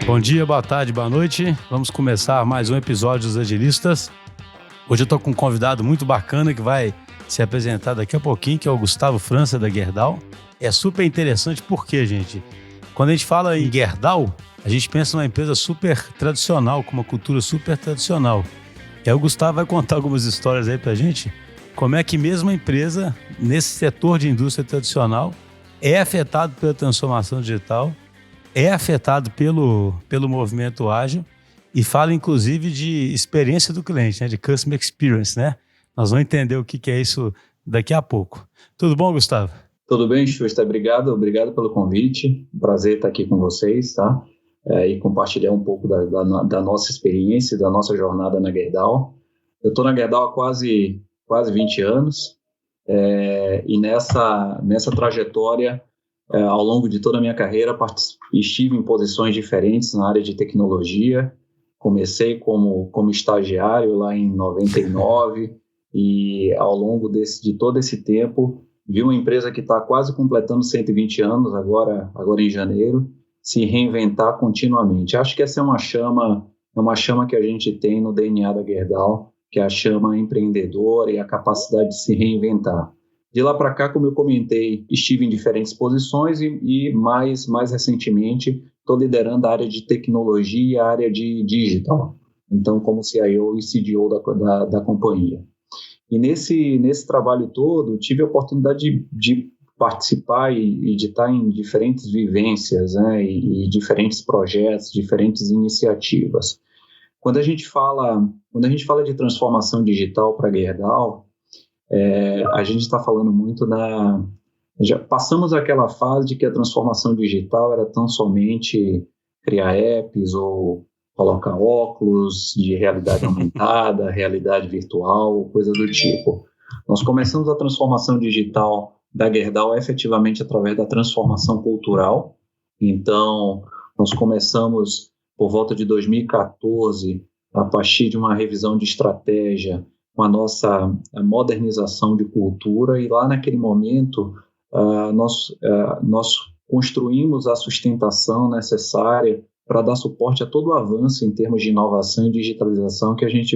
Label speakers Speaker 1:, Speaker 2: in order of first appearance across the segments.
Speaker 1: Bom dia, boa tarde, boa noite. Vamos começar mais um episódio dos Agilistas. Hoje eu estou com um convidado muito bacana que vai se apresentar daqui a pouquinho, que é o Gustavo França, da Gerdau. É super interessante porque, gente, quando a gente fala em Gerdau, a gente pensa numa empresa super tradicional, com uma cultura super tradicional. E aí o Gustavo vai contar algumas histórias aí pra gente, como é que mesmo a empresa, nesse setor de indústria tradicional, é afetado pela transformação digital, é afetado pelo movimento ágil e fala, inclusive, de experiência do cliente, né? De customer experience, né? Nós vamos entender o que é isso daqui a pouco. Tudo bom, Gustavo?
Speaker 2: Tudo bem, Xuxa? Obrigado pelo convite. Um prazer estar aqui com vocês, tá? E compartilhar um pouco da nossa experiência, da nossa jornada na Gerdau. Eu estou na Gerdau há quase 20 anos e nessa trajetória, ao longo de toda a minha carreira, estive em posições diferentes na área de tecnologia. Comecei como estagiário lá em 99 e ao longo de todo esse tempo, vi uma empresa que está quase completando 120 anos, agora em janeiro, se reinventar continuamente. Acho que essa é uma chama que a gente tem no DNA da Gerdau, que é a chama empreendedora e a capacidade de se reinventar. De lá para cá, como eu comentei, estive em diferentes posições e mais recentemente estou liderando a área de tecnologia e a área de digital. Então, como CIO e CDO da companhia. E nesse trabalho todo, tive a oportunidade de participar e de estar em diferentes vivências, né, e diferentes projetos, diferentes iniciativas. Quando a gente fala de transformação digital para a Gerdau, a gente está falando muito já passamos aquela fase de que a transformação digital era tão somente criar apps ou colocar óculos de realidade aumentada, realidade virtual, coisa do tipo. Nós começamos a transformação digital da Gerdau efetivamente através da transformação cultural. Então, nós começamos por volta de 2014, a partir de uma revisão de estratégia, com a nossa modernização de cultura, e lá naquele momento nós construímos a sustentação necessária para dar suporte a todo o avanço em termos de inovação e digitalização que a gente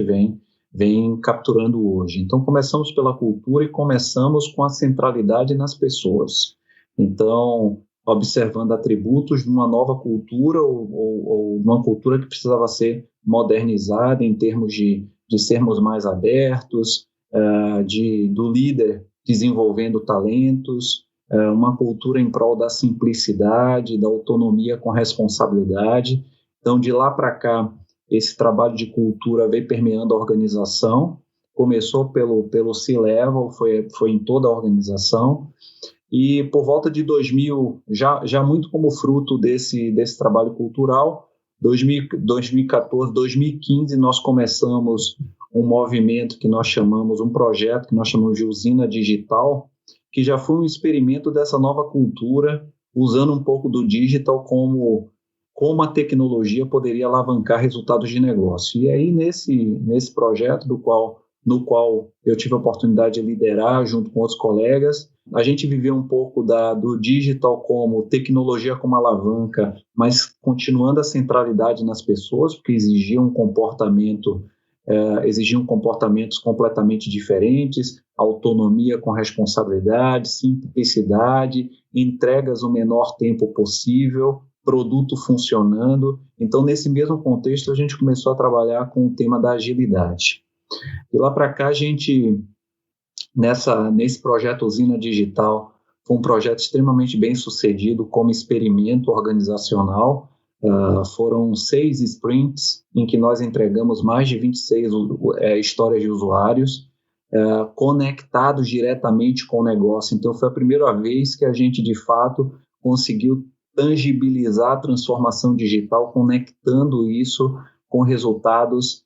Speaker 2: vem capturando hoje. Então, começamos pela cultura e começamos com a centralidade nas pessoas. Então, observando atributos de uma nova cultura ou uma cultura que precisava ser modernizada em termos de sermos mais abertos, do líder desenvolvendo talentos, uma cultura em prol da simplicidade, da autonomia com responsabilidade. Então, de lá para cá, esse trabalho de cultura veio permeando a organização, começou pelo C-Level, foi em toda a organização, e por volta de 2000, já muito como fruto desse trabalho cultural, 2014, 2015, nós começamos um movimento que nós chamamos, um projeto que nós chamamos de Usina Digital, que já foi um experimento dessa nova cultura, usando um pouco do digital como a tecnologia poderia alavancar resultados de negócio. E aí, nesse projeto no qual eu tive a oportunidade de liderar junto com outros colegas, a gente viveu um pouco do digital como tecnologia como alavanca, mas continuando a centralidade nas pessoas, porque exigiam comportamentos completamente diferentes, autonomia com responsabilidade, simplicidade, entregas no menor tempo possível, produto funcionando. Então, nesse mesmo contexto, a gente começou a trabalhar com o tema da agilidade. De lá para cá, a gente, nesse projeto Usina Digital, foi um projeto extremamente bem sucedido como experimento organizacional. Foram 6 sprints em que nós entregamos mais de 26 histórias de usuários conectados diretamente com o negócio. Então, foi a primeira vez que a gente, de fato, conseguiu tangibilizar a transformação digital, conectando isso com resultados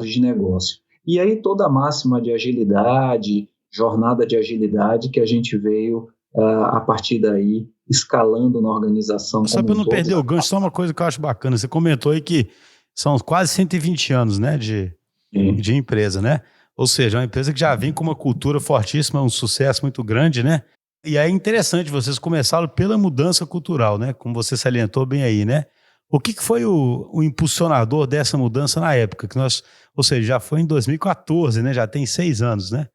Speaker 2: de negócio. E aí toda a máxima de agilidade, jornada de agilidade que a gente veio, a partir daí, escalando na organização.
Speaker 1: Só para eu não perder o gancho, só uma coisa que eu acho bacana. Você comentou aí que são quase 120 anos, né, de empresa, né? Ou seja, uma empresa que já vem com uma cultura fortíssima, um sucesso muito grande, né? E aí é interessante, vocês começaram pela mudança cultural, né? Como você salientou bem aí, né? O que foi o impulsionador dessa mudança na época? Ou seja, já foi em 2014, né? Já tem 6 anos, né?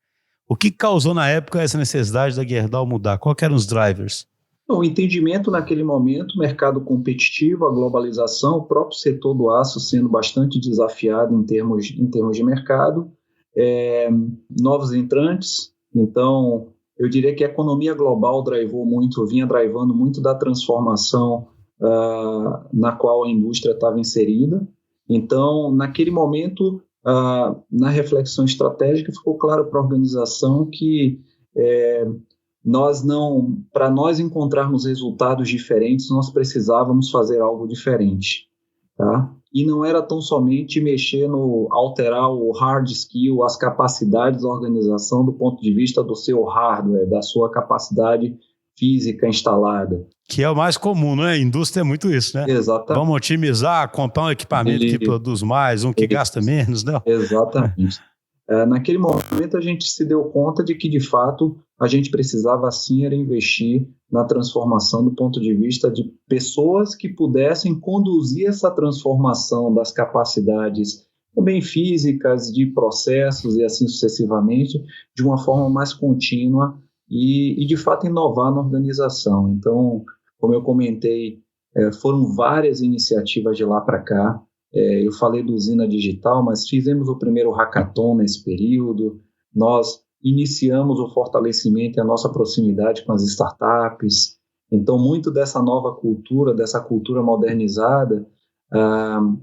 Speaker 1: O que causou na época essa necessidade da Gerdau mudar? Qual que eram os drivers?
Speaker 2: O entendimento naquele momento, mercado competitivo, a globalização, o próprio setor do aço sendo bastante desafiado em termos de mercado, novos entrantes. Então, eu diria que a economia global vinha drivando muito da transformação na qual a indústria estava inserida. Então, naquele momento, na reflexão estratégica, ficou claro para a organização que para nós encontrarmos resultados diferentes, nós precisávamos fazer algo diferente, tá? E não era tão somente alterar o hard skill, as capacidades da organização do ponto de vista do seu hardware, da sua capacidade física instalada.
Speaker 1: Que é o mais comum, não é? A indústria é muito isso, né?
Speaker 2: Exatamente.
Speaker 1: Vamos otimizar, comprar um equipamento que produz mais, um que gasta menos, não?
Speaker 2: Exatamente. Naquele momento a gente se deu conta de que, de fato, a gente precisava sim era investir na transformação do ponto de vista de pessoas que pudessem conduzir essa transformação das capacidades também físicas, de processos e assim sucessivamente, de uma forma mais contínua e de fato inovar na organização. Então, como eu comentei, foram várias iniciativas de lá para cá. Eu falei do Usina Digital, mas fizemos o primeiro hackathon nesse período, nós iniciamos o fortalecimento e a nossa proximidade com as startups. Então, muito dessa nova cultura, dessa cultura modernizada,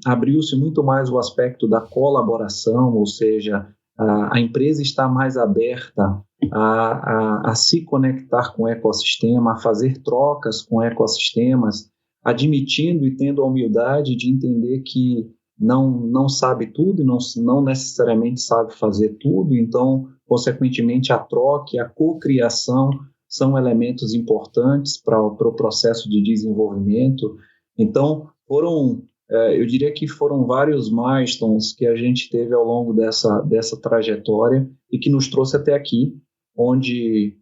Speaker 2: abriu-se muito mais o aspecto da colaboração, ou seja, a empresa está mais aberta a se conectar com o ecossistema, a fazer trocas com ecossistemas, admitindo e tendo a humildade de entender que não sabe tudo e não necessariamente sabe fazer tudo. Então, consequentemente, a troca e a cocriação são elementos importantes para o processo de desenvolvimento. Então, eu diria que foram vários milestones que a gente teve ao longo dessa trajetória e que nos trouxe até aqui, onde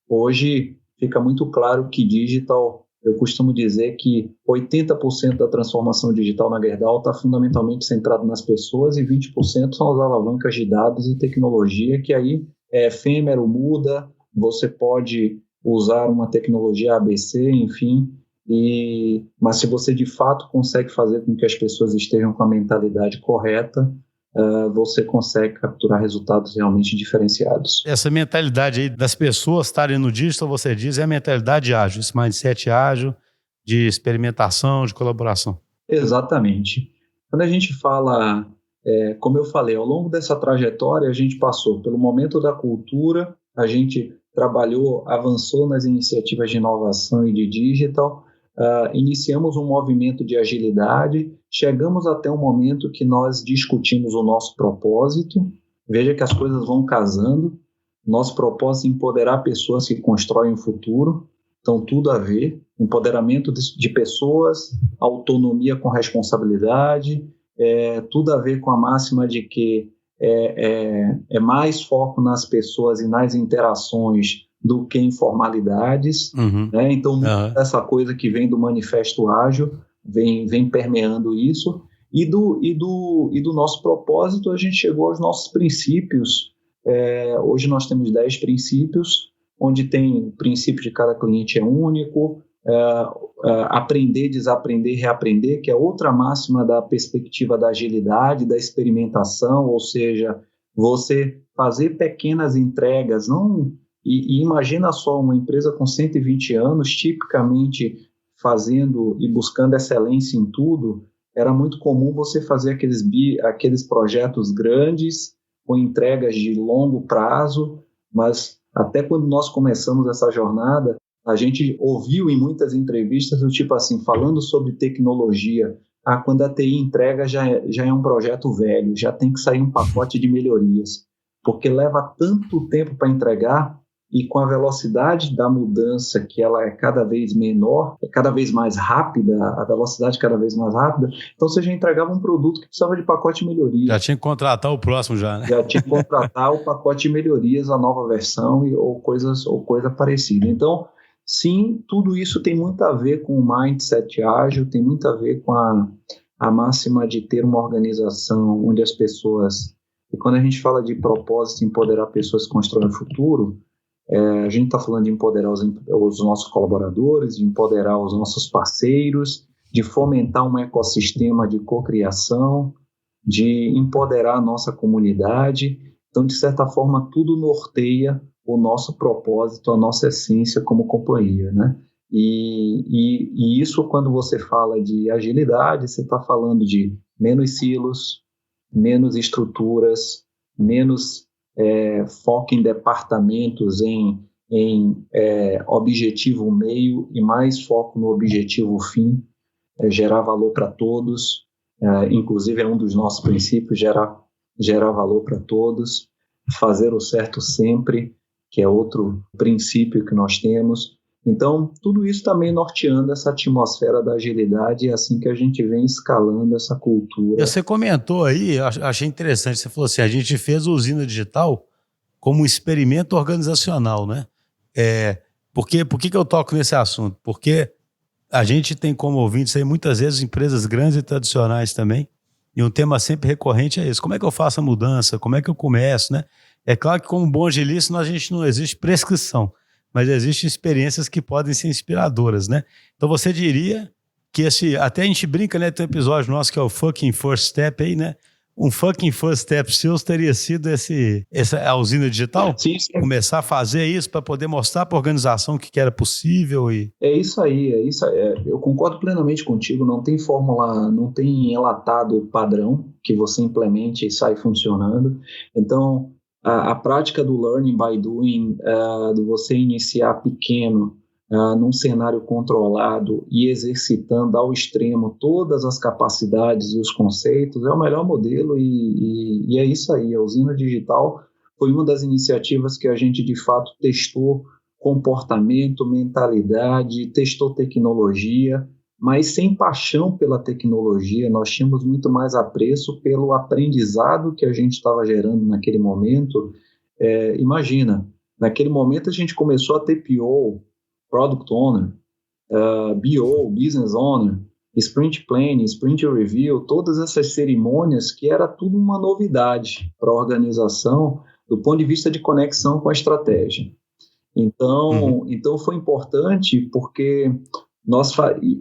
Speaker 2: hoje fica muito claro que digital. Eu costumo dizer que 80% da transformação digital na Gerdau está fundamentalmente centrado nas pessoas e 20% são as alavancas de dados e tecnologia, que aí é efêmero, muda, você pode usar uma tecnologia ABC, enfim, mas se você de fato consegue fazer com que as pessoas estejam com a mentalidade correta, você consegue capturar resultados realmente diferenciados.
Speaker 1: Essa mentalidade aí das pessoas estarem no digital, você diz, é a mentalidade ágil, esse mindset ágil de experimentação, de colaboração.
Speaker 2: Exatamente. Quando a gente fala, como eu falei, ao longo dessa trajetória, a gente passou pelo momento da cultura, a gente trabalhou, avançou nas iniciativas de inovação e de digital, iniciamos um movimento de agilidade, chegamos até um momento que nós discutimos o nosso propósito. Veja que as coisas vão casando. Nosso propósito é empoderar pessoas que constroem o futuro. Então, tudo a ver. Empoderamento de pessoas, autonomia com responsabilidade, tudo a ver com a máxima de que é mais foco nas pessoas e nas interações do que em formalidades. Né? Então, essa coisa que vem do Manifesto Ágil vem permeando isso. E do nosso propósito, a gente chegou aos nossos princípios. Hoje nós temos 10 princípios, onde tem o princípio de cada cliente é único, aprender, desaprender, reaprender, que é outra máxima da perspectiva da agilidade, da experimentação, ou seja, você fazer pequenas entregas, e imagina só uma empresa com 120 anos, tipicamente fazendo e buscando excelência em tudo, era muito comum você fazer aqueles projetos grandes, com entregas de longo prazo, mas até quando nós começamos essa jornada, a gente ouviu em muitas entrevistas do tipo assim, falando sobre tecnologia, quando a TI entrega já é um projeto velho, já tem que sair um pacote de melhorias, porque leva tanto tempo para entregar. E com a velocidade da mudança, que ela é cada vez menor, é cada vez mais rápida, a velocidade cada vez mais rápida, então você já entregava um produto que precisava de pacote de melhorias.
Speaker 1: Já tinha que contratar o próximo já, né?
Speaker 2: Já tinha que contratar o pacote de melhorias, a nova versão ou coisa parecida. Então, sim, tudo isso tem muito a ver com o mindset ágil, tem muito a ver com a máxima de ter uma organização onde as pessoas... E quando a gente fala de propósito, empoderar pessoas que constroem o futuro, a gente está falando de empoderar os nossos colaboradores, de empoderar os nossos parceiros, de fomentar um ecossistema de cocriação, de empoderar a nossa comunidade. Então, de certa forma, tudo norteia o nosso propósito, a nossa essência como companhia, né? E isso, quando você fala de agilidade, você está falando de menos silos, menos estruturas, menos foco em departamentos, em objetivo meio e mais foco no objetivo fim, gerar valor para todos, inclusive é um dos nossos princípios, gerar valor para todos, fazer o certo sempre, que é outro princípio que nós temos. Então, tudo isso também norteando essa atmosfera da agilidade, é assim que a gente vem escalando essa cultura.
Speaker 1: E você comentou aí, achei interessante, você falou assim, a gente fez a usina digital como um experimento organizacional, né? Por que eu toco nesse assunto? Porque a gente tem como ouvintes aí muitas vezes empresas grandes e tradicionais também, e um tema sempre recorrente é esse: como é que eu faço a mudança? Como é que eu começo, né? É claro que como bom agilista, a gente não existe prescrição, mas existem experiências que podem ser inspiradoras, né? Então você diria que até a gente brinca, né? Tem um episódio nosso que é o fucking first step aí, né? Um fucking first step seus teria sido essa usina digital?
Speaker 2: Sim, sim.
Speaker 1: Começar a fazer isso para poder mostrar para a organização que era possível e...
Speaker 2: É isso aí. Eu concordo plenamente contigo, não tem fórmula, não tem enlatado padrão que você implemente e sai funcionando. Então, a prática do learning by doing, de você iniciar pequeno, num cenário controlado e exercitando ao extremo todas as capacidades e os conceitos, é o melhor modelo e é isso aí. A usina digital foi uma das iniciativas que a gente, de fato, testou comportamento, mentalidade, testou tecnologia, mas sem paixão pela tecnologia. Nós tínhamos muito mais apreço pelo aprendizado que a gente estava gerando naquele momento. Imagina, naquele momento a gente começou a ter PO, Product Owner, BO, Business Owner, Sprint Planning, Sprint Review, todas essas cerimônias que era tudo uma novidade para a organização do ponto de vista de conexão com a estratégia. Então foi importante porque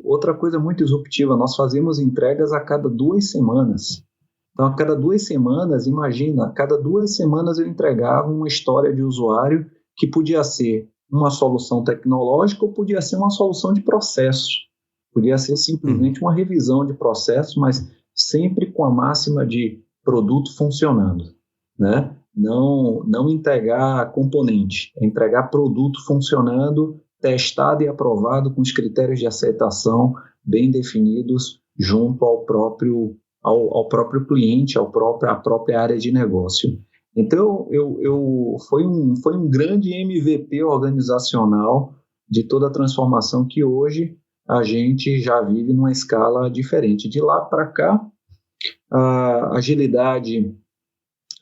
Speaker 2: outra coisa muito disruptiva, nós fazíamos entregas a cada 2 semanas. Então, a cada 2 semanas, imagina, a cada 2 semanas eu entregava uma história de usuário que podia ser uma solução tecnológica ou podia ser uma solução de processo. Podia ser simplesmente uma revisão de processo, mas sempre com a máxima de produto funcionando, né? Não entregar componente, entregar produto funcionando, testado e aprovado com os critérios de aceitação bem definidos junto ao próprio cliente, à própria área de negócio. Então, foi um grande MVP organizacional de toda a transformação que hoje a gente já vive numa escala diferente. De lá para cá, a agilidade...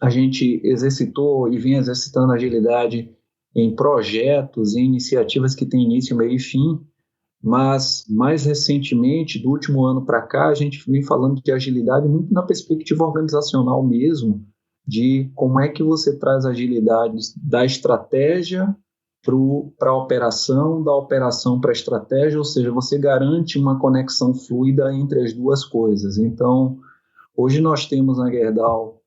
Speaker 2: A gente exercitou e vem exercitando agilidade em projetos, em iniciativas que têm início, meio e fim, mas mais recentemente, do último ano para cá, a gente vem falando de agilidade muito na perspectiva organizacional mesmo, de como é que você traz agilidade da estratégia para a operação, da operação para a estratégia, ou seja, você garante uma conexão fluida entre as duas coisas. Então, hoje nós temos na Gerdau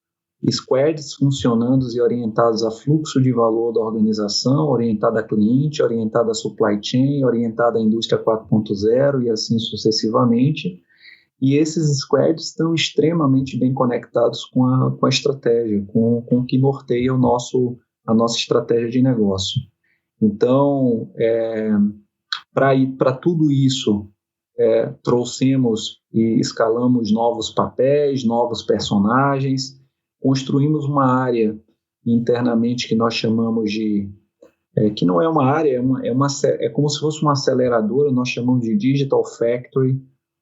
Speaker 2: squads funcionando e orientados a fluxo de valor da organização, orientada a cliente, orientada a supply chain, orientada à indústria 4.0 e assim sucessivamente. E esses squads estão extremamente bem conectados com a estratégia, com o que norteia a nossa estratégia de negócio. Então, para tudo isso, trouxemos e escalamos novos papéis, novos personagens, construímos uma área internamente que nós chamamos de... que não é uma área, é como se fosse uma aceleradora, nós chamamos de Digital Factory,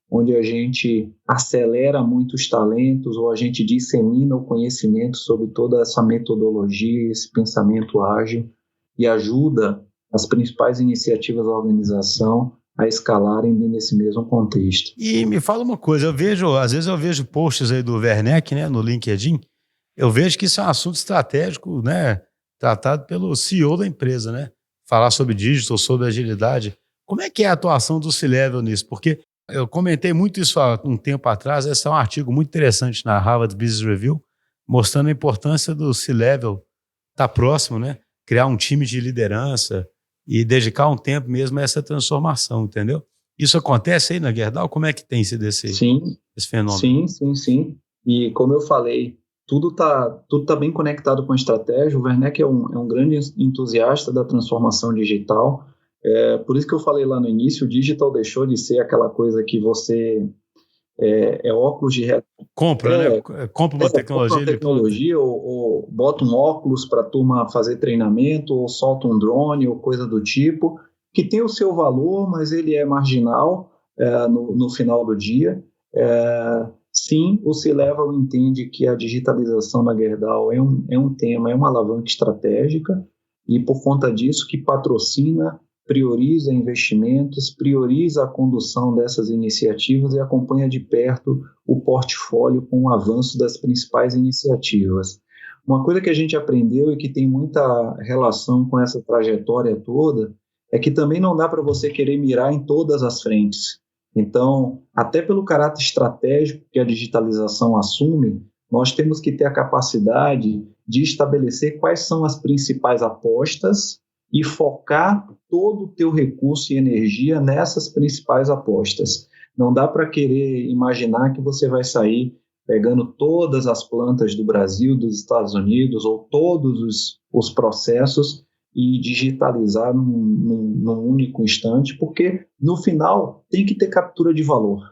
Speaker 2: onde a gente acelera muitos talentos ou a gente dissemina o conhecimento sobre toda essa metodologia, esse pensamento ágil e ajuda as principais iniciativas da organização a escalarem nesse mesmo contexto.
Speaker 1: E me fala uma coisa, às vezes eu vejo posts aí do Werneck, né, no LinkedIn, eu vejo que isso é um assunto estratégico, né, tratado pelo CEO da empresa, né, falar sobre digital, sobre agilidade. Como é que é a atuação do C-Level nisso? Porque eu comentei muito isso há um tempo atrás, esse é um artigo muito interessante na Harvard Business Review, mostrando a importância do C-Level estar próximo, né, criar um time de liderança e dedicar um tempo mesmo a essa transformação, entendeu? Isso acontece aí na Gerdau? Como é que tem sido esse fenômeno?
Speaker 2: Sim. E como eu falei, tudo tá bem conectado com a estratégia. O Werneck é um grande entusiasta da transformação digital. Por isso que eu falei lá no início, o digital deixou de ser aquela coisa que você óculos de realidade.
Speaker 1: Compra, né? Compra uma tecnologia.
Speaker 2: Compra uma tecnologia ou bota um óculos para a turma fazer treinamento, ou solta um drone, ou coisa do tipo, que tem o seu valor, mas ele é marginal no final do dia. Sim, o C-Level entende que a digitalização na Gerdau é um tema, é uma alavanca estratégica, e por conta disso que patrocina, prioriza investimentos, prioriza a condução dessas iniciativas e acompanha de perto o portfólio com o avanço das principais iniciativas. Uma coisa que a gente aprendeu e que tem muita relação com essa trajetória toda é que também não dá para você querer mirar em todas as frentes. Então, até pelo caráter estratégico que a digitalização assume, nós temos que ter a capacidade de estabelecer quais são as principais apostas e focar todo o teu recurso e energia nessas principais apostas. Não dá para querer imaginar que você vai sair pegando todas as plantas do Brasil, dos Estados Unidos, ou todos os processos e digitalizar num único instante, porque no final tem que ter captura de valor.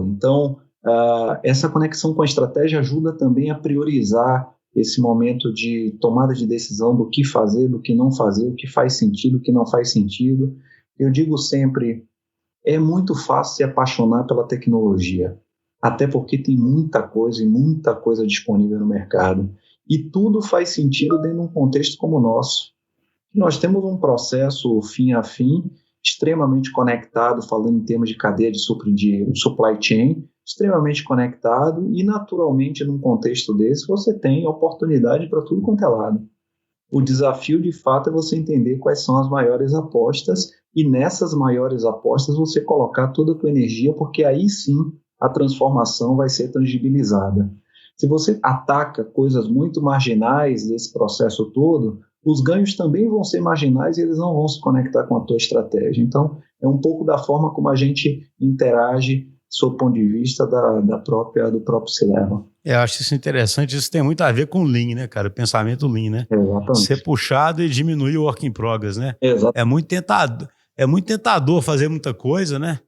Speaker 2: Então, essa conexão com a estratégia ajuda também a priorizar esse momento de tomada de decisão do que fazer, do que não fazer, o que faz sentido, o que não faz sentido. Eu digo sempre, é muito fácil se apaixonar pela tecnologia, até porque tem muita coisa disponível no mercado. E tudo faz sentido dentro de um contexto como o nosso. Nós temos um processo fim a fim, extremamente conectado, falando em termos de cadeia de supply chain, extremamente conectado, e naturalmente num contexto desse você tem oportunidade para tudo quanto é lado. O desafio de fato é você entender quais são as maiores apostas e nessas maiores apostas você colocar toda a tua energia, porque aí sim a transformação vai ser tangibilizada. Se você ataca coisas muito marginais desse processo todo, os ganhos também vão ser marginais e eles não vão se conectar com a tua estratégia. Então, é um pouco da forma como a gente interage sob o ponto de vista do próprio C-Level.
Speaker 1: Eu acho isso interessante, isso tem muito a ver com o Lean, né, cara? O pensamento Lean, né?
Speaker 2: Exatamente.
Speaker 1: Ser puxado e diminuir o work in progress, né?
Speaker 2: Exato.
Speaker 1: É muito tentador fazer muita coisa, né?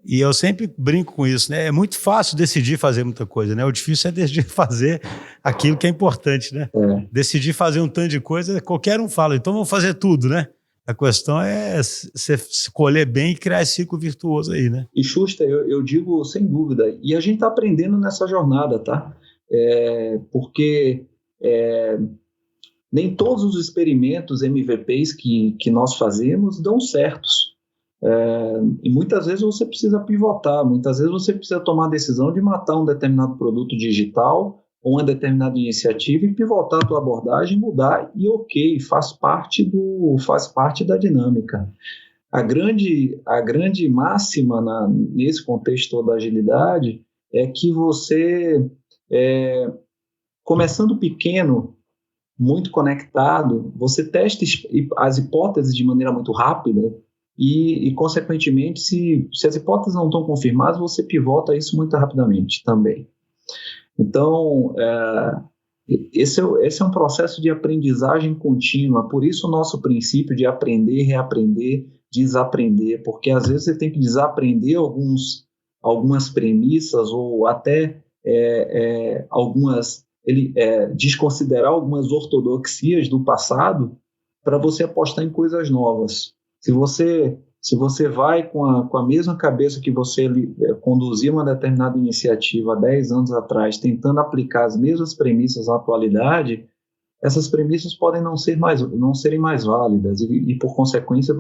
Speaker 1: E eu sempre brinco com isso, né? É muito fácil decidir fazer muita coisa, né? O difícil é decidir fazer aquilo que é importante, né? Decidir fazer um tanto de coisa, qualquer um fala, então vamos fazer tudo, né? A questão é você escolher bem e criar esse ciclo virtuoso aí, né?
Speaker 2: E Schuster, eu digo sem dúvida, e a gente está aprendendo nessa jornada, tá? Porque nem todos os experimentos MVPs que nós fazemos dão certos. E muitas vezes você precisa pivotar, muitas vezes você precisa tomar a decisão de matar um determinado produto digital ou uma determinada iniciativa e pivotar a tua abordagem, mudar e ok, faz parte da dinâmica. A grande máxima nesse contexto da agilidade é que você, começando pequeno, muito conectado, você testa as hipóteses de maneira muito rápida e consequentemente, se as hipóteses não estão confirmadas, você pivota isso muito rapidamente também. Então, esse é um processo de aprendizagem contínua, por isso o nosso princípio de aprender, reaprender, desaprender, porque às vezes você tem que desaprender algumas premissas ou até desconsiderar algumas ortodoxias do passado para você apostar em coisas novas. Se você vai com a mesma cabeça que você conduzia uma determinada iniciativa há 10 anos atrás, tentando aplicar as mesmas premissas na atualidade, essas premissas podem não serem mais válidas e por consequência,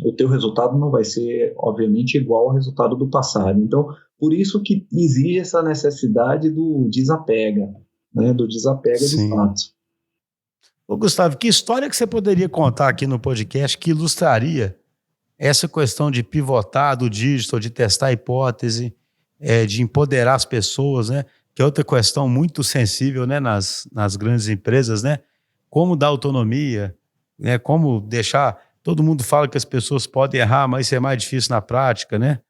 Speaker 2: o teu resultado não vai ser, obviamente, igual ao resultado do passado. Então, por isso que exige essa necessidade do desapega, né, do desapega de
Speaker 1: Sim.
Speaker 2: fato.
Speaker 1: Ô, Gustavo, que história que você poderia contar aqui no podcast que ilustraria essa questão de pivotar do digital, de testar a hipótese, de empoderar as pessoas, né? Que é outra questão muito sensível, né, nas grandes empresas, né? Como dar autonomia, né? Como deixar... Todo mundo fala que as pessoas podem errar, mas isso é mais difícil na prática, né?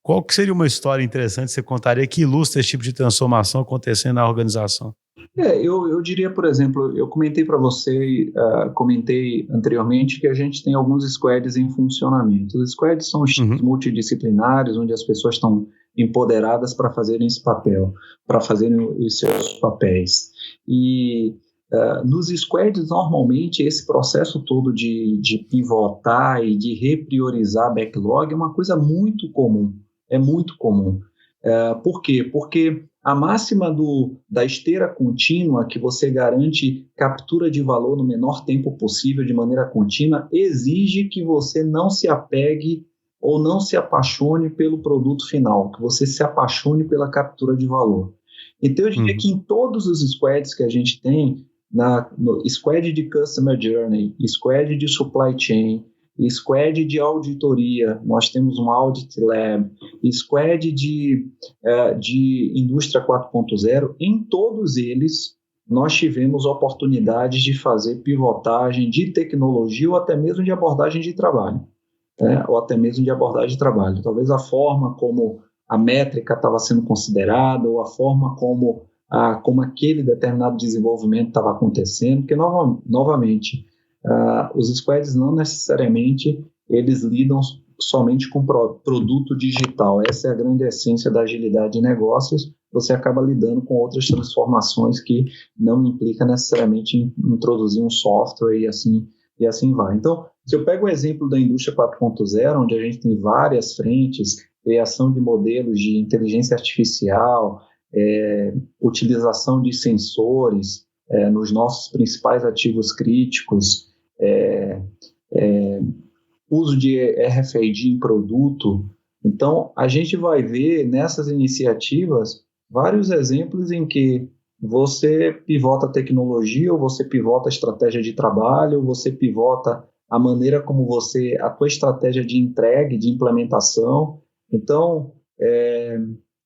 Speaker 1: Qual que seria uma história interessante que você contaria que ilustra esse tipo de transformação acontecendo na organização?
Speaker 2: Eu diria, por exemplo, eu comentei para você, comentei anteriormente que a gente tem alguns squads em funcionamento. Os squads são os times multidisciplinares, onde as pessoas estão empoderadas para fazerem esse papel, para fazerem os seus papéis. E nos squads, normalmente, esse processo todo de pivotar e de repriorizar backlog é uma coisa muito comum. É muito comum. Por quê? Porque a máxima da esteira contínua, que você garante captura de valor no menor tempo possível, de maneira contínua, exige que você não se apegue ou não se apaixone pelo produto final, que você se apaixone pela captura de valor. Então, eu diria que em todos os squads que a gente tem, no squad de Customer Journey, squad de Supply Chain, squad de auditoria, nós temos um Audit Lab, squad de Indústria 4.0, em todos eles nós tivemos oportunidades de fazer pivotagem de tecnologia ou até mesmo de abordagem de trabalho. Talvez a forma como a métrica estava sendo considerada ou a forma como aquele determinado desenvolvimento estava acontecendo, porque novamente os squads não necessariamente eles lidam somente com produto digital. Essa é a grande essência da agilidade de negócios. Você acaba lidando com outras transformações que não implica necessariamente em introduzir um software e assim vai. Então, se eu pego o exemplo da indústria 4.0, onde a gente tem várias frentes, criação de modelos de inteligência artificial, utilização de sensores nos nossos principais ativos críticos, uso de RFID em produto. Então, a gente vai ver nessas iniciativas vários exemplos em que você pivota a tecnologia, ou você pivota a estratégia de trabalho, ou você pivota a maneira como a tua estratégia de entrega, de implementação. Então,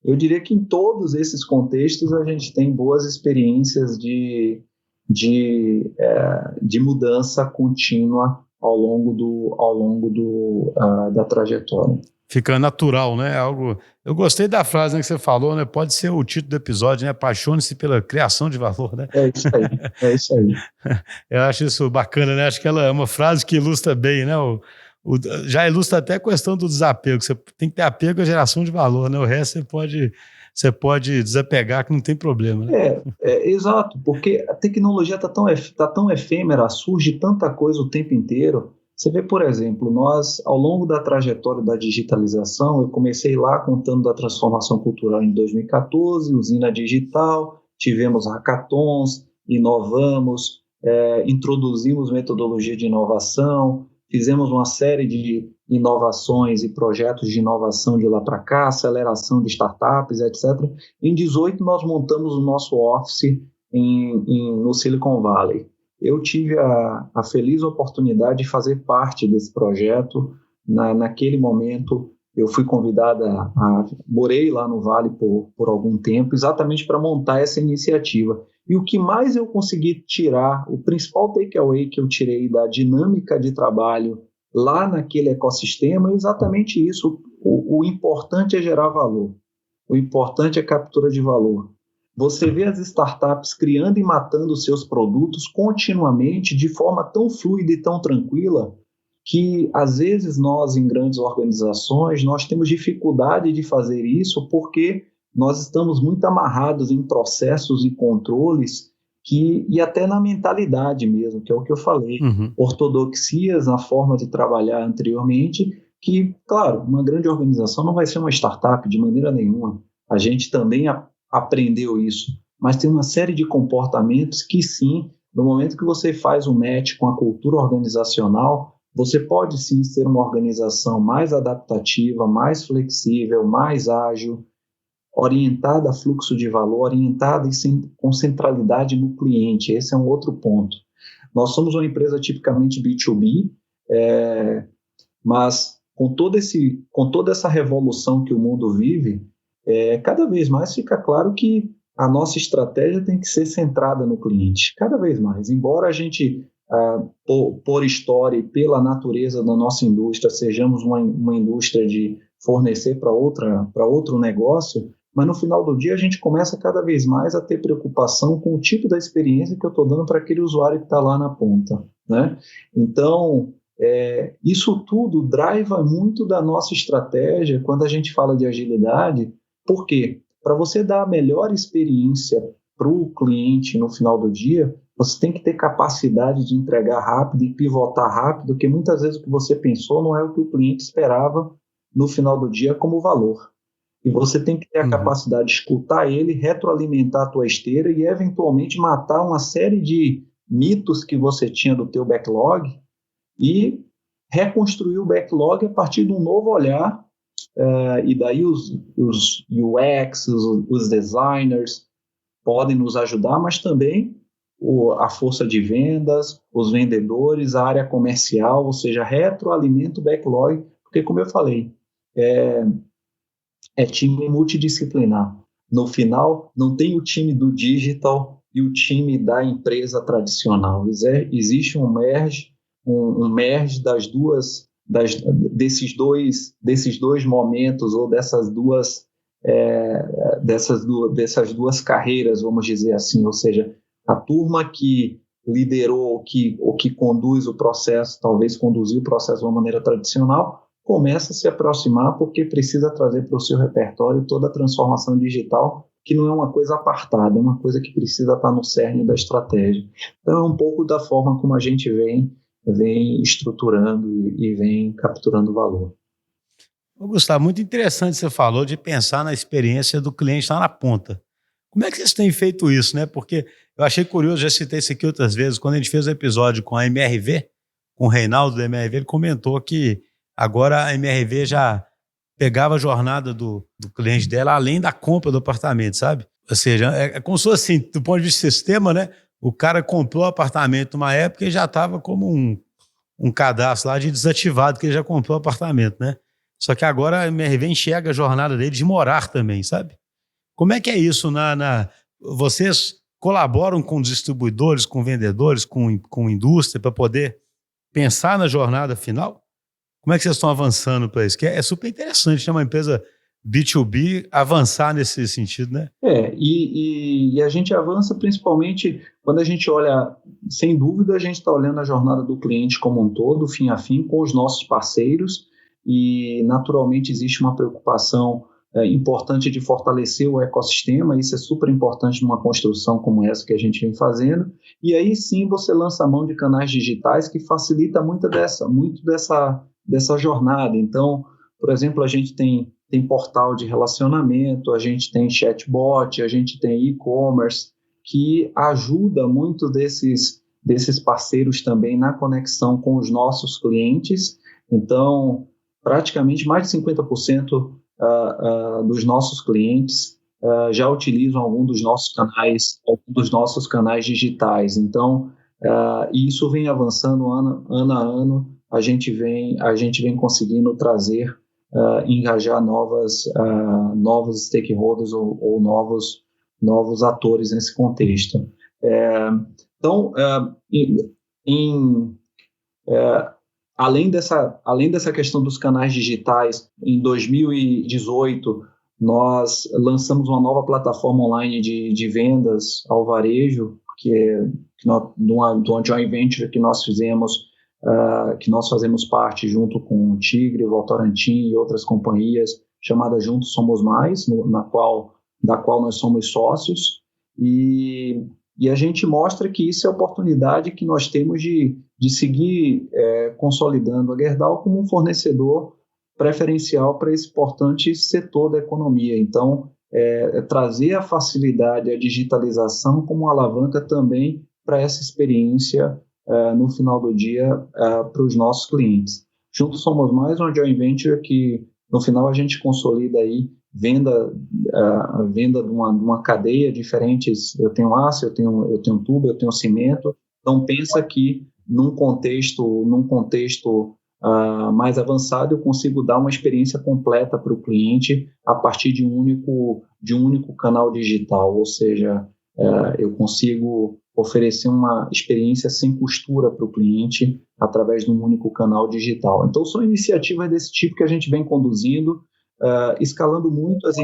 Speaker 2: eu diria que em todos esses contextos a gente tem boas experiências de mudança contínua ao longo da trajetória.
Speaker 1: Fica natural, né? Eu gostei da frase, né, que você falou, né? Pode ser o título do episódio, né? Apaixone-se pela criação de valor, né?
Speaker 2: É isso aí.
Speaker 1: Eu acho isso bacana, né? Acho que ela é uma frase que ilustra bem, né? Já ilustra até a questão do desapego. Você tem que ter apego à geração de valor, né? O resto você pode desapegar, que não tem problema, né?
Speaker 2: Exato, porque a tecnologia está tão efêmera, surge tanta coisa o tempo inteiro. Você vê, por exemplo, nós, ao longo da trajetória da digitalização, eu comecei lá contando da transformação cultural em 2014, usina digital, tivemos hackathons, inovamos, introduzimos metodologia de inovação, fizemos uma série de inovações e projetos de inovação de lá para cá, aceleração de startups, etc. Em 2018, nós montamos o nosso office no Silicon Valley. Eu tive a feliz oportunidade de fazer parte desse projeto. Naquele momento, eu fui convidada morei lá no Vale por algum tempo, exatamente para montar essa iniciativa. E o que mais eu consegui tirar, o principal takeaway que eu tirei da dinâmica de trabalho lá naquele ecossistema é exatamente isso. O importante é gerar valor. O importante é captura de valor. Você vê as startups criando e matando os seus produtos continuamente, de forma tão fluida e tão tranquila, que às vezes nós, em grandes organizações, nós temos dificuldade de fazer isso porque nós estamos muito amarrados em processos e controles e até na mentalidade mesmo, que é o que eu falei, ortodoxias na forma de trabalhar anteriormente, que, claro, uma grande organização não vai ser uma startup de maneira nenhuma. A gente também aprendeu isso mas tem uma série de comportamentos que sim, no momento que você faz um match com a cultura organizacional, você pode sim ser uma organização mais adaptativa, mais flexível, mais ágil, orientada a fluxo de valor, orientada com centralidade no cliente. Esse é um outro ponto. Nós somos uma empresa tipicamente B2B, mas com toda essa revolução que o mundo vive, cada vez mais fica claro que a nossa estratégia tem que ser centrada no cliente, cada vez mais. Embora a gente, por história e pela natureza da nossa indústria, sejamos uma indústria de fornecer para outro negócio, mas no final do dia a gente começa cada vez mais a ter preocupação com o tipo da experiência que eu estou dando para aquele usuário que está lá na ponta, né? Então, isso tudo driva muito da nossa estratégia quando a gente fala de agilidade. Por quê? Para você dar a melhor experiência para o cliente no final do dia, você tem que ter capacidade de entregar rápido e pivotar rápido, porque muitas vezes o que você pensou não é o que o cliente esperava no final do dia como valor. E você tem que ter a capacidade de escutar ele, retroalimentar a tua esteira e, eventualmente, matar uma série de mitos que você tinha do teu backlog e reconstruir o backlog a partir de um novo olhar. E daí os UX, os designers podem nos ajudar, mas também a força de vendas, os vendedores, a área comercial, ou seja, retroalimenta o backlog, porque, como eu falei, é time multidisciplinar. No final, não tem o time do digital e o time da empresa tradicional. Existe um merge desses dois momentos, ou dessas duas carreiras, vamos dizer assim. Ou seja, a turma que liderou, ou que conduz o processo, talvez conduziu o processo de uma maneira tradicional, começa a se aproximar porque precisa trazer para o seu repertório toda a transformação digital, que não é uma coisa apartada, é uma coisa que precisa estar no cerne da estratégia. Então, é um pouco da forma como a gente vem estruturando e vem capturando valor.
Speaker 1: Gustavo, muito interessante você falou de pensar na experiência do cliente lá na ponta. Como é que vocês têm feito isso, né? Porque eu achei curioso, já citei isso aqui outras vezes, quando a gente fez o episódio com a MRV, com o Reinaldo da MRV, ele comentou que agora a MRV já pegava a jornada do cliente dela além da compra do apartamento, sabe? Ou seja, é como se fosse assim, do ponto de vista do sistema, né? O cara comprou o apartamento numa época e já estava como um cadastro lá de desativado, que ele já comprou o apartamento, né? Só que agora a MRV enxerga a jornada dele de morar também, sabe? Como é que é isso? Vocês colaboram com distribuidores, com vendedores, com indústria para poder pensar na jornada final? Como é que vocês estão avançando para isso? Que é super interessante, né? Uma empresa B2B avançar nesse sentido, né?
Speaker 2: E a gente avança principalmente quando a gente olha, sem dúvida, a gente está olhando a jornada do cliente como um todo, fim a fim, com os nossos parceiros, e naturalmente existe uma preocupação importante de fortalecer o ecossistema. Isso é super importante numa construção como essa que a gente vem fazendo, e aí sim você lança a mão de canais digitais que facilita muito dessa jornada. Então, por exemplo, a gente tem portal de relacionamento, a gente tem chatbot, a gente tem e-commerce, que ajuda muito desses parceiros também na conexão com os nossos clientes. Então, praticamente mais de 50% dos nossos clientes já utilizam algum dos nossos canais digitais. Então, isso vem avançando ano a ano. A gente vem conseguindo trazer, engajar novos stakeholders ou novos atores nesse contexto. Então, além dessa questão dos canais digitais, em 2018, nós lançamos uma nova plataforma online de vendas ao varejo, de uma joint venture que nós fizemos, que nós fazemos parte junto com o Tigre, Votorantim e outras companhias, chamada Juntos Somos Mais, da qual nós somos sócios, e a gente mostra que isso é a oportunidade que nós temos de seguir consolidando a Gerdau como um fornecedor preferencial para esse importante setor da economia. Então, trazer a facilidade, a digitalização como alavanca também para essa experiência no final do dia para os nossos clientes. Juntos Somos Mais, uma joint venture que no final a gente consolida aí a venda de uma cadeia diferentes. Eu tenho aço, eu tenho tubo, eu tenho cimento. Então pensa que num contexto mais avançado, eu consigo dar uma experiência completa para o cliente a partir de um único canal digital, ou seja, eu consigo oferecer uma experiência sem costura para o cliente através de um único canal digital. Então, são iniciativas desse tipo que a gente vem conduzindo, escalando muito as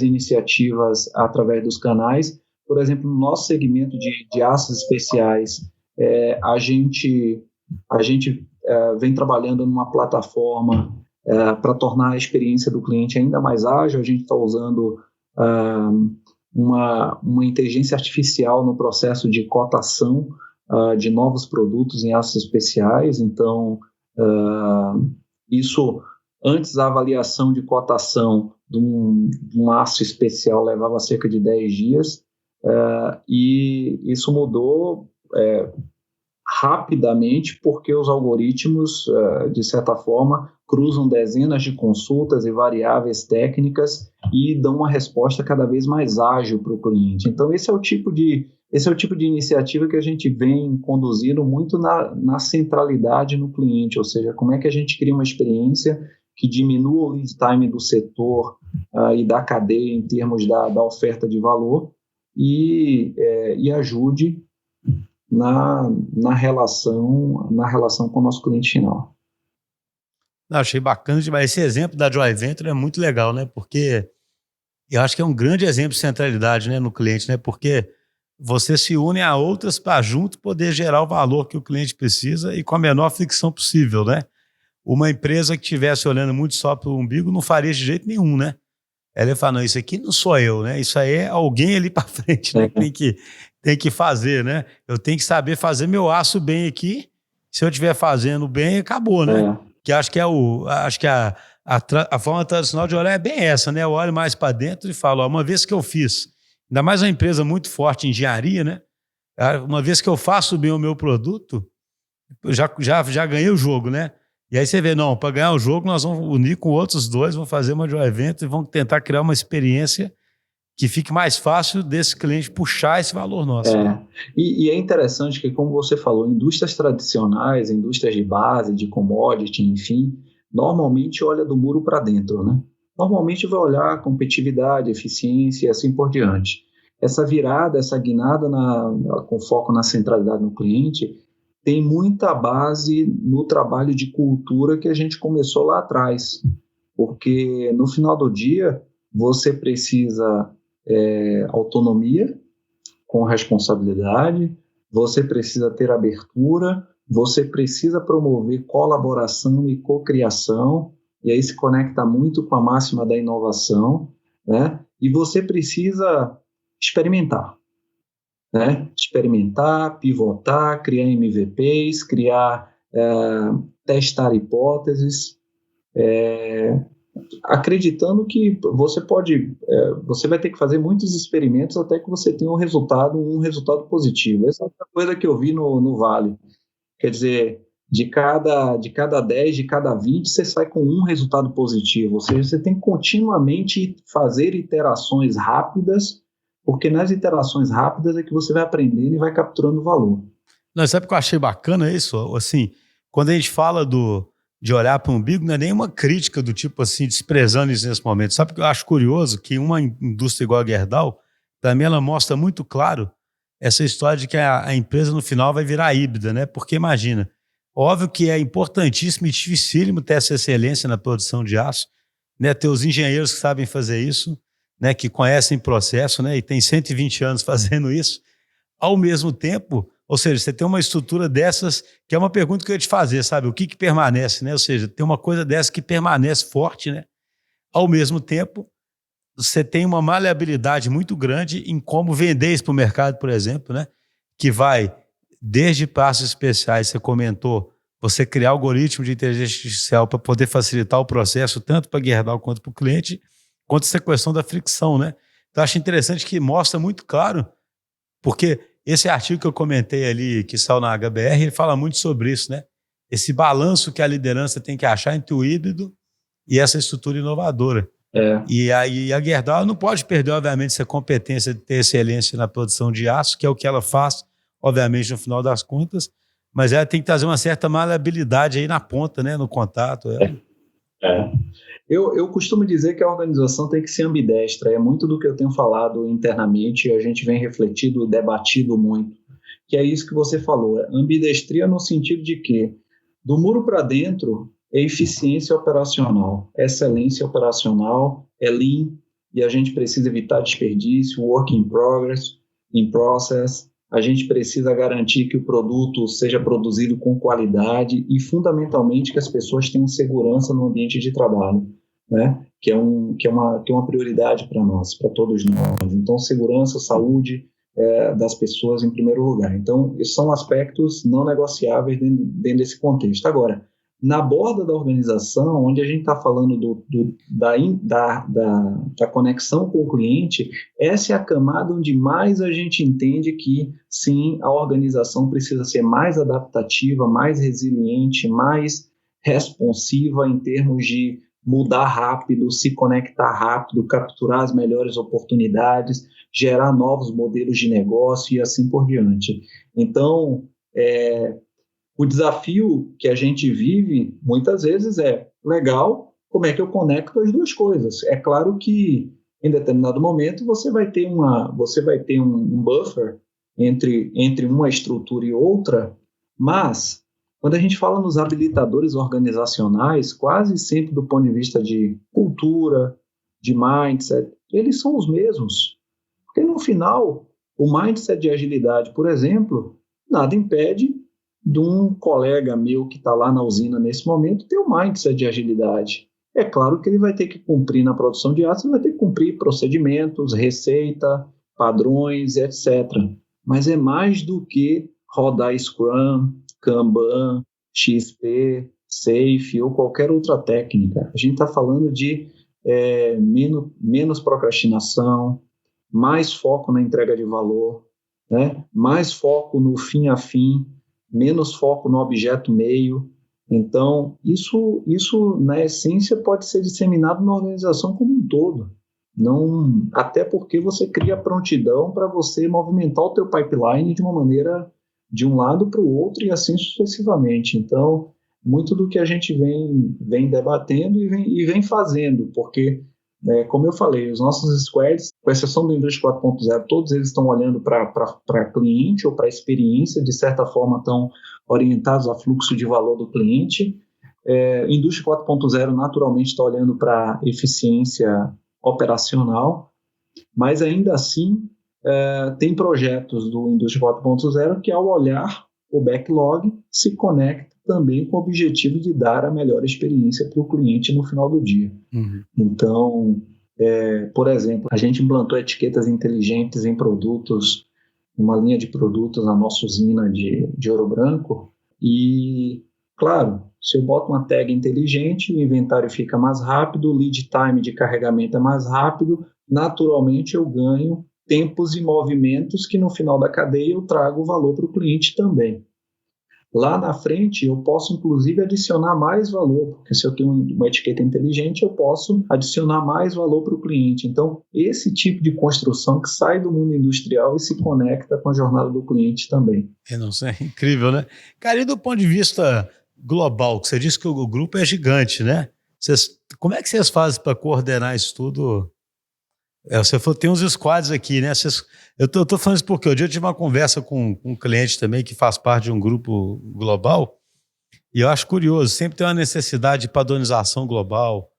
Speaker 2: iniciativas através dos canais. Por exemplo, no nosso segmento de aços especiais, a gente vem trabalhando numa plataforma para tornar a experiência do cliente ainda mais ágil. A gente está usando uma inteligência artificial no processo de cotação de novos produtos em aços especiais. Então, isso, antes a avaliação de cotação de um aço especial levava cerca de 10 dias, e isso mudou rapidamente, porque os algoritmos, de certa forma, cruzam dezenas de consultas e variáveis técnicas e dão uma resposta cada vez mais ágil para o cliente. Então, esse é o tipo de iniciativa que a gente vem conduzindo muito na centralidade no cliente, ou seja, como é que a gente cria uma experiência que diminua o lead time do setor e da cadeia em termos da oferta de valor e ajude na relação com o nosso cliente final.
Speaker 1: Eu achei bacana demais. Esse exemplo da joint venture é muito legal, né? Porque eu acho que é um grande exemplo de centralidade, né, no cliente, né? Porque você se une a outras para junto poder gerar o valor que o cliente precisa e com a menor fricção possível, né? Uma empresa que estivesse olhando muito só para o umbigo não faria de jeito nenhum, né? Ela ia falar, não, isso aqui não sou eu, né? Isso aí é alguém ali para frente, né? Que tem que fazer, né? Eu tenho que saber fazer meu aço bem aqui. Se eu estiver fazendo bem, acabou, né? Que acho que a forma tradicional de olhar é bem essa, né? Eu olho mais para dentro e falo, ó, uma vez que eu fiz, ainda mais uma empresa muito forte em engenharia, né? Uma vez que eu faço bem o meu produto, eu já ganhei o jogo, né? E aí você vê, não, para ganhar o jogo nós vamos unir com outros dois, vamos fazer uma joint venture e vamos tentar criar uma experiência que fique mais fácil desse cliente puxar esse valor nosso.
Speaker 2: E é interessante que, como você falou, indústrias tradicionais, indústrias de base, de commodity, enfim, normalmente olha do muro para dentro, né? Normalmente vai olhar competitividade, eficiência e assim por diante. Essa virada, essa guinada com foco na centralidade no cliente, tem muita base no trabalho de cultura que a gente começou lá atrás, porque no final do dia você precisa autonomia com responsabilidade, você precisa ter abertura, você precisa promover colaboração e cocriação, e aí se conecta muito com a máxima da inovação, né? E você precisa experimentar. Né? Experimentar, pivotar, criar MVPs, testar hipóteses, acreditando que você vai ter que fazer muitos experimentos até que você tenha um resultado positivo. Essa é outra coisa que eu vi no Vale. Quer dizer, de cada 10, de cada 20, você sai com um resultado positivo. Ou seja, você tem que continuamente fazer iterações rápidas, porque nas iterações rápidas é que você vai aprendendo e vai capturando valor.
Speaker 1: Não, sabe o que eu achei bacana isso? Assim, quando a gente fala de olhar para o umbigo, não é nenhuma crítica do tipo assim, desprezando isso nesse momento. Sabe o que eu acho curioso? Que uma indústria igual a Gerdau, também ela mostra muito claro essa história de que a empresa no final vai virar híbrida, né? Porque imagina, óbvio que é importantíssimo e dificílimo ter essa excelência na produção de aço, né? Ter os engenheiros que sabem fazer isso, né, que conhecem o processo, né, e tem 120 anos fazendo isso, ao mesmo tempo, ou seja, você tem uma estrutura dessas, que é uma pergunta que eu ia te fazer, sabe, o que permanece, né, ou seja, tem uma coisa dessa que permanece forte, né, ao mesmo tempo, você tem uma maleabilidade muito grande em como vender isso para o mercado, por exemplo, né, que vai desde passos especiais, você comentou, você criar algoritmo de inteligência artificial para poder facilitar o processo, tanto para a Gerdau quanto para o cliente, contra essa questão da fricção, né? Então, acho interessante que mostra muito claro, porque esse artigo que eu comentei ali, que saiu na HBR, ele fala muito sobre isso, né? Esse balanço que a liderança tem que achar entre o híbrido e essa estrutura inovadora. E aí a Gerdau não pode perder, obviamente, essa competência de ter excelência na produção de aço, que é o que ela faz, obviamente, no final das contas, mas ela tem que trazer uma certa maleabilidade aí na ponta, né, no contato.
Speaker 2: Eu costumo dizer que a organização tem que ser ambidestra, é muito do que eu tenho falado internamente, a gente vem refletido e debatido muito, que é isso que você falou, ambidestria no sentido de que, do muro para dentro, é eficiência operacional, excelência operacional, é lean, e a gente precisa evitar desperdício, work in progress, in process, a gente precisa garantir que o produto seja produzido com qualidade e, fundamentalmente, que as pessoas tenham segurança no ambiente de trabalho, né? que é uma prioridade para nós, para todos nós. Então, segurança, saúde das pessoas em primeiro lugar. Então, esses são aspectos não negociáveis dentro desse contexto. Agora, na borda da organização, onde a gente está falando da conexão com o cliente, essa é a camada onde mais a gente entende que, sim, a organização precisa ser mais adaptativa, mais resiliente, mais responsiva em termos de mudar rápido, se conectar rápido, capturar as melhores oportunidades, gerar novos modelos de negócio e assim por diante. Então, o desafio que a gente vive, muitas vezes, é legal, como é que eu conecto as duas coisas? É claro que, em determinado momento, você vai ter um buffer entre uma estrutura e outra, mas, quando a gente fala nos habilitadores organizacionais, quase sempre do ponto de vista de cultura, de mindset, eles são os mesmos. Porque, no final, o mindset de agilidade, por exemplo, nada impede de um colega meu que está lá na usina nesse momento ter um mindset de agilidade. É claro que ele vai ter que cumprir na produção de aço, ele vai ter que cumprir procedimentos, receita, padrões, etc. Mas é mais do que rodar Scrum, Kanban, XP, Safe ou qualquer outra técnica. A gente está falando de menos procrastinação, mais foco na entrega de valor, né? Mais foco no fim a fim, menos foco no objeto meio. Então, isso na essência pode ser disseminado na organização como um todo. Não, até porque você cria prontidão para você movimentar o teu pipeline de uma maneira de um lado para o outro e assim sucessivamente. Então, muito do que a gente vem debatendo e vem fazendo, porque, como eu falei, os nossos squads, com exceção do Indústria 4.0, todos eles estão olhando para cliente ou para a experiência, de certa forma estão orientados a fluxo de valor do cliente. Indústria 4.0 naturalmente está olhando para eficiência operacional, mas ainda assim tem projetos do Indústria 4.0 que, ao olhar o backlog, se conecta também com o objetivo de dar a melhor experiência para o cliente no final do dia.
Speaker 1: Uhum.
Speaker 2: Então, por exemplo, a gente implantou etiquetas inteligentes em produtos, uma linha de produtos na nossa usina de Ouro Branco, e, claro, se eu boto uma tag inteligente, o inventário fica mais rápido, o lead time de carregamento é mais rápido, naturalmente eu ganho tempos e movimentos que no final da cadeia eu trago valor para o cliente também. Lá na frente eu posso inclusive adicionar mais valor, porque se eu tenho uma etiqueta inteligente eu posso adicionar mais valor para o cliente. Então esse tipo de construção que sai do mundo industrial e se conecta com a jornada do cliente também.
Speaker 1: É incrível, né? Cara, e do ponto de vista global, que você disse que o grupo é gigante, né? Como é que vocês fazem para coordenar isso tudo? Você falou, tem uns squads aqui, né? Eu tô falando isso porque um dia eu tive uma conversa com um cliente também que faz parte de um grupo global, e eu acho curioso, sempre tem uma necessidade de padronização global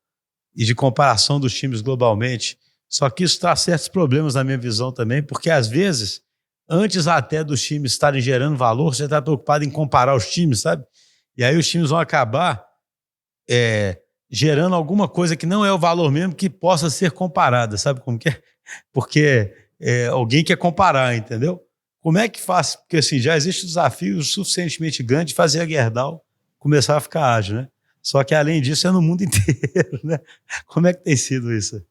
Speaker 1: e de comparação dos times globalmente, só que isso traz certos problemas na minha visão também, porque às vezes, antes até dos times estarem gerando valor, você está preocupado em comparar os times, sabe? E aí os times vão acabar gerando alguma coisa que não é o valor mesmo que possa ser comparada, sabe como que é? Porque alguém quer comparar, entendeu? Como é que faz? Porque assim, já existe um desafio suficientemente grande de fazer a Gerdau começar a ficar ágil, né? Só que além disso é no mundo inteiro, né? Como é que tem sido isso?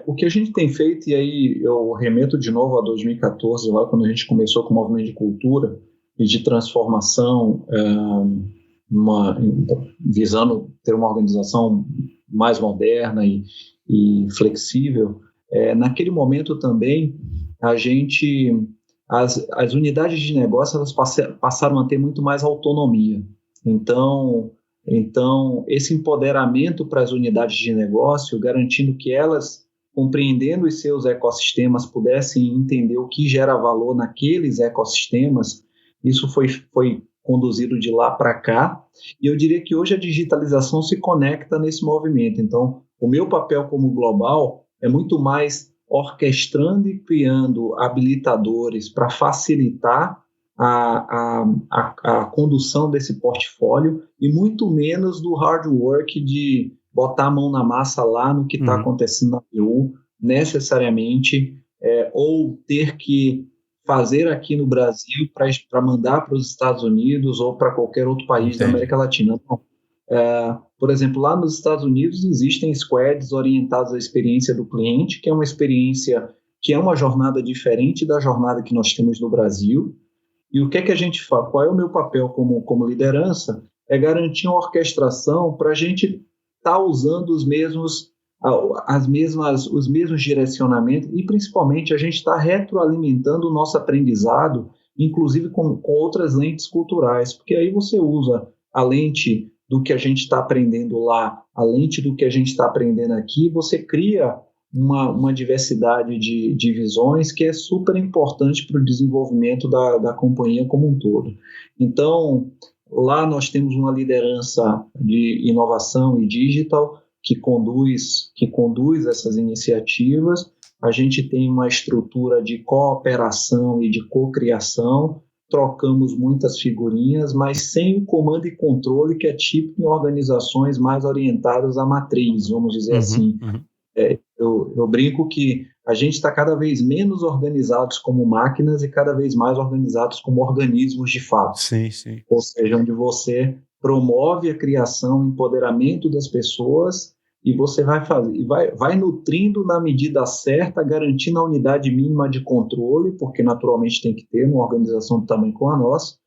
Speaker 2: O que a gente tem feito, e aí eu remeto de novo a 2014, lá quando a gente começou com o movimento de cultura e de transformação, visando ter uma organização mais moderna e flexível. Naquele momento também, as unidades de negócio elas passaram a ter muito mais autonomia. Então, esse empoderamento para as unidades de negócio, garantindo que elas, compreendendo os seus ecossistemas, pudessem entender o que gera valor naqueles ecossistemas, isso foi conduzido de lá para cá. E eu diria que hoje a digitalização se conecta nesse movimento. Então, o meu papel como global é muito mais orquestrando e criando habilitadores para facilitar a condução desse portfólio e muito menos do hard work de botar a mão na massa lá no que está acontecendo na PU, necessariamente, ou ter que fazer aqui no Brasil para mandar para os Estados Unidos ou para qualquer outro país da América Latina. Então, por exemplo, lá nos Estados Unidos existem squads orientados à experiência do cliente, que é uma experiência que é uma jornada diferente da jornada que nós temos no Brasil. E o que é que a gente faz? Qual é o meu papel como liderança? É garantir uma orquestração para a gente estar usando os mesmos direcionamentos e, principalmente, a gente está retroalimentando o nosso aprendizado, inclusive com outras lentes culturais, porque aí você usa a lente do que a gente está aprendendo lá, a lente do que a gente está aprendendo aqui, você cria uma diversidade de visões que é super importante para o desenvolvimento da companhia como um todo. Então, lá nós temos uma liderança de inovação e digital que conduz essas iniciativas. A gente tem uma estrutura de cooperação e de cocriação, trocamos muitas figurinhas, mas sem o comando e controle que é típico em organizações mais orientadas à matriz, vamos dizer assim. Eu brinco que a gente está cada vez menos organizados como máquinas e cada vez mais organizados como organismos de fato.
Speaker 1: Sim, sim.
Speaker 2: Ou seja, onde você promove a criação, o empoderamento das pessoas e você vai nutrindo na medida certa, garantindo a unidade mínima de controle, porque naturalmente tem que ter uma organização do tamanho como a nossa,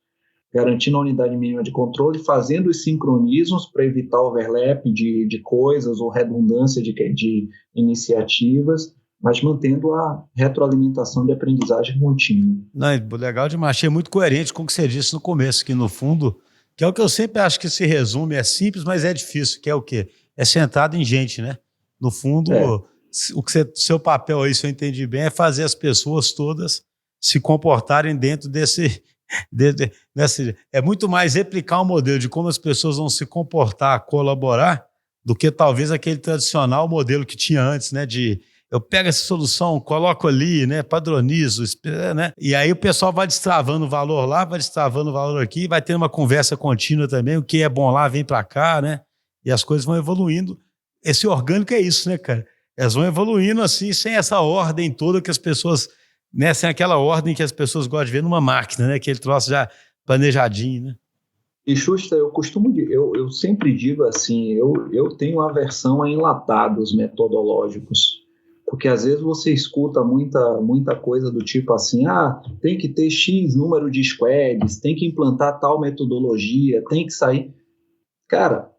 Speaker 2: garantindo a unidade mínima de controle, fazendo os sincronismos para evitar overlap de coisas ou redundância de iniciativas, mas mantendo a retroalimentação de aprendizagem contínua.
Speaker 1: Não, legal demais, achei muito coerente com o que você disse no começo, que no fundo, que é o que eu sempre acho que se resume, é simples, mas é difícil, que é o quê? É centrado em gente, né? No fundo, seu papel aí, se eu entendi bem, é fazer as pessoas todas se comportarem dentro desse é muito mais replicar um modelo de como as pessoas vão se comportar, colaborar, do que talvez aquele tradicional modelo que tinha antes, né? De eu pego essa solução, coloco ali, né? Padronizo, né? E aí o pessoal vai destravando o valor lá, vai destravando o valor aqui, vai tendo uma conversa contínua também, o que é bom lá vem para cá, né? E as coisas vão evoluindo. Esse orgânico é isso, né, cara? Elas vão evoluindo assim, sem essa ordem toda que as pessoas, né, sem aquela ordem que as pessoas gostam de ver numa máquina, né? Aquele troço já planejadinho, né?
Speaker 2: E Xuxa, eu sempre digo assim, eu tenho aversão a enlatados metodológicos, porque às vezes você escuta muita coisa do tipo assim, tem que ter X número de squads, tem que implantar tal metodologia, tem que sair. Cara,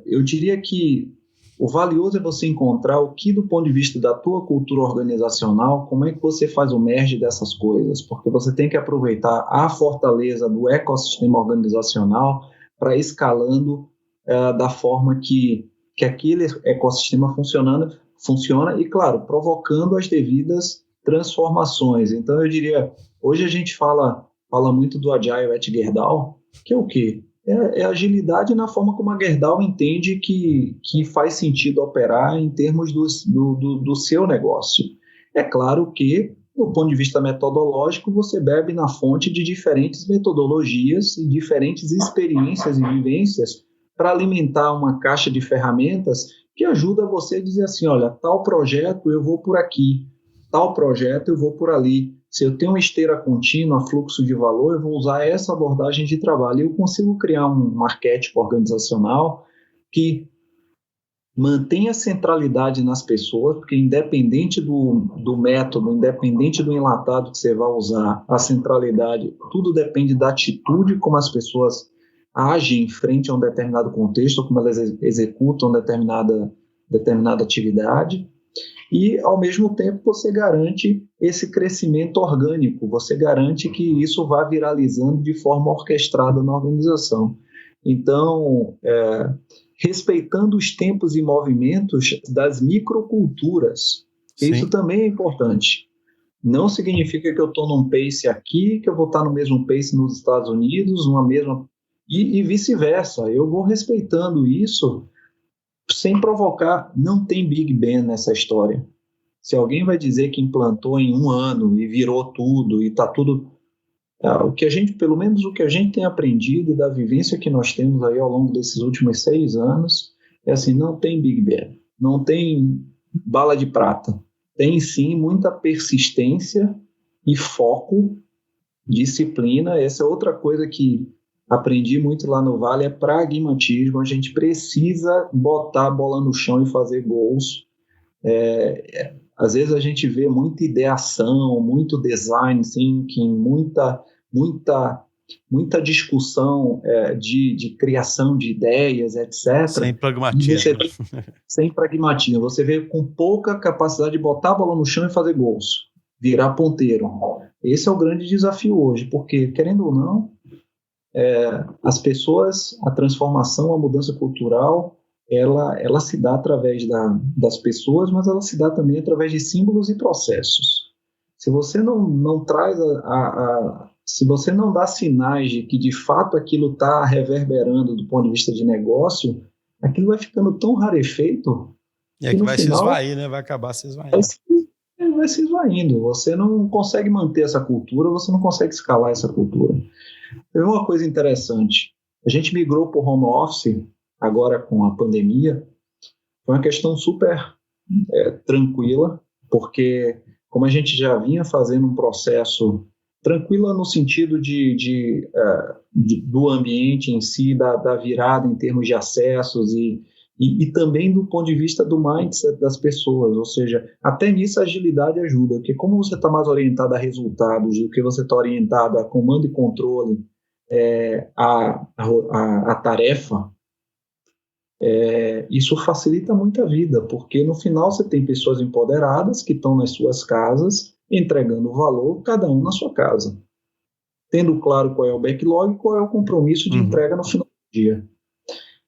Speaker 2: eu diria que o valioso é você encontrar o que, do ponto de vista da tua cultura organizacional, como é que você faz o merge dessas coisas, porque você tem que aproveitar a fortaleza do ecossistema organizacional para ir escalando da forma que aquele ecossistema funciona e, claro, provocando as devidas transformações. Então, eu diria, hoje a gente fala muito do Agile at Gerdau, que é o quê? É agilidade na forma como a Gerdau entende que faz sentido operar em termos do seu negócio. É claro que, do ponto de vista metodológico, você bebe na fonte de diferentes metodologias e diferentes experiências e vivências para alimentar uma caixa de ferramentas que ajuda você a dizer assim, olha, tal projeto eu vou por aqui, tal projeto eu vou por ali. Se eu tenho uma esteira contínua, fluxo de valor, eu vou usar essa abordagem de trabalho. E eu consigo criar um arquétipo organizacional que mantenha a centralidade nas pessoas, porque independente do método, independente do enlatado que você vai usar, a centralidade, tudo depende da atitude como as pessoas agem frente a um determinado contexto, como elas executam determinada atividade, e, ao mesmo tempo, você garante esse crescimento orgânico, você garante que isso vá viralizando de forma orquestrada na organização. Então, respeitando os tempos e movimentos das microculturas.
Speaker 1: Sim.
Speaker 2: Isso também é importante. Não significa que eu estou num pace aqui, que eu vou estar no mesmo pace nos Estados Unidos, numa mesma... E vice-versa. Eu vou respeitando isso sem provocar. Não tem Big Bang nessa história. Se alguém vai dizer que implantou em 1 ano e virou tudo e está tudo... O que a gente, pelo menos o que a gente tem aprendido e da vivência que nós temos aí ao longo desses últimos 6 anos, é assim, não tem Big Bang, não tem bala de prata. Tem sim muita persistência e foco, disciplina. Essa é outra coisa que aprendi muito lá no Vale, é pragmatismo. A gente precisa botar a bola no chão e fazer gols. Às vezes a gente vê muita ideação, muito design thinking, muita discussão de criação de ideias, etc.
Speaker 1: Sem pragmatismo.
Speaker 2: Sem pragmatismo. Você vê com pouca capacidade de botar a bola no chão e fazer gols, virar ponteiro. Esse é o grande desafio hoje, porque, querendo ou não, as pessoas, a transformação, a mudança cultural, ela se dá através das pessoas, mas ela se dá também através de símbolos e processos. Se você não traz se você não dá sinais de que de fato aquilo está reverberando do ponto de vista de negócio, aquilo vai ficando tão rarefeito
Speaker 1: que vai final, se esvair, né? Vai acabar se esvaindo.
Speaker 2: Vai se esvaindo. Você não consegue manter essa cultura, você não consegue escalar essa cultura. Teve uma coisa interessante. A gente migrou para o home office agora com a pandemia. Foi uma questão super tranquila, porque como a gente já vinha fazendo um processo tranquila no sentido do ambiente em si, da virada em termos de acessos e também do ponto de vista do mindset das pessoas, ou seja, até nisso a agilidade ajuda, porque como você está mais orientado a resultados do que você está orientado a comando e controle, a tarefa, isso facilita muito a vida, porque no final você tem pessoas empoderadas que estão nas suas casas entregando valor, cada um na sua casa, tendo claro qual é o backlog e qual é o compromisso de entrega no final do dia.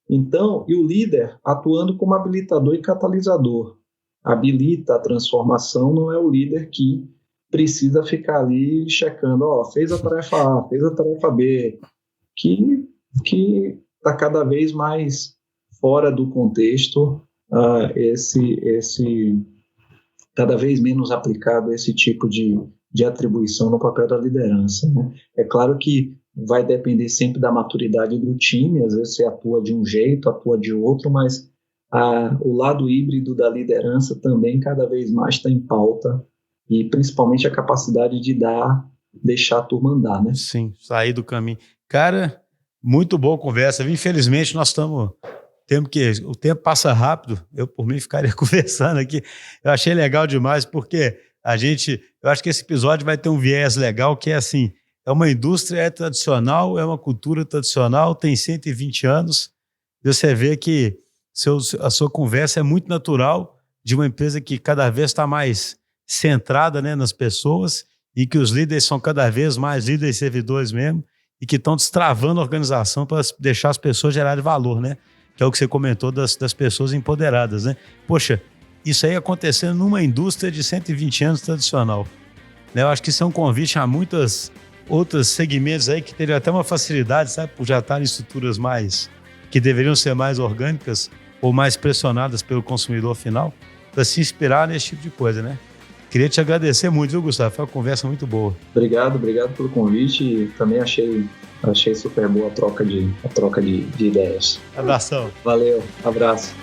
Speaker 2: Então, e o líder atuando como habilitador e catalisador, habilita a transformação, não é o líder que precisa ficar ali checando, fez a tarefa A, fez a tarefa B, que está cada vez mais fora do contexto, cada vez menos aplicado esse tipo de atribuição no papel da liderança, né? É claro que vai depender sempre da maturidade do time, às vezes você atua de um jeito, atua de outro, mas o lado híbrido da liderança também cada vez mais está em pauta, e principalmente a capacidade de deixar a turma andar, né?
Speaker 1: Sim, sair do caminho. Cara, muito boa conversa. Infelizmente nós o tempo passa rápido, eu por mim ficaria conversando aqui. Eu achei legal demais, porque eu acho que esse episódio vai ter um viés legal, que é assim, é uma indústria tradicional, é uma cultura tradicional, tem 120 anos, e você vê que a sua conversa é muito natural, de uma empresa que cada vez está mais centrada, né, nas pessoas, e que os líderes são cada vez mais líderes servidores mesmo, e que estão destravando a organização para deixar as pessoas gerarem valor, né? Que é o que você comentou das pessoas empoderadas, né? Poxa, isso aí acontecendo numa indústria de 120 anos tradicional, né? Eu acho que isso é um convite a muitos outros segmentos aí que teriam até uma facilidade, sabe? Por já estar em estruturas que deveriam ser mais orgânicas ou mais pressionadas pelo consumidor final, para se inspirar nesse tipo de coisa, né? Queria te agradecer muito, viu, Gustavo? Foi uma conversa muito boa.
Speaker 2: Obrigado pelo convite, e também achei super boa a troca de ideias.
Speaker 1: Abração.
Speaker 2: Valeu, abraço.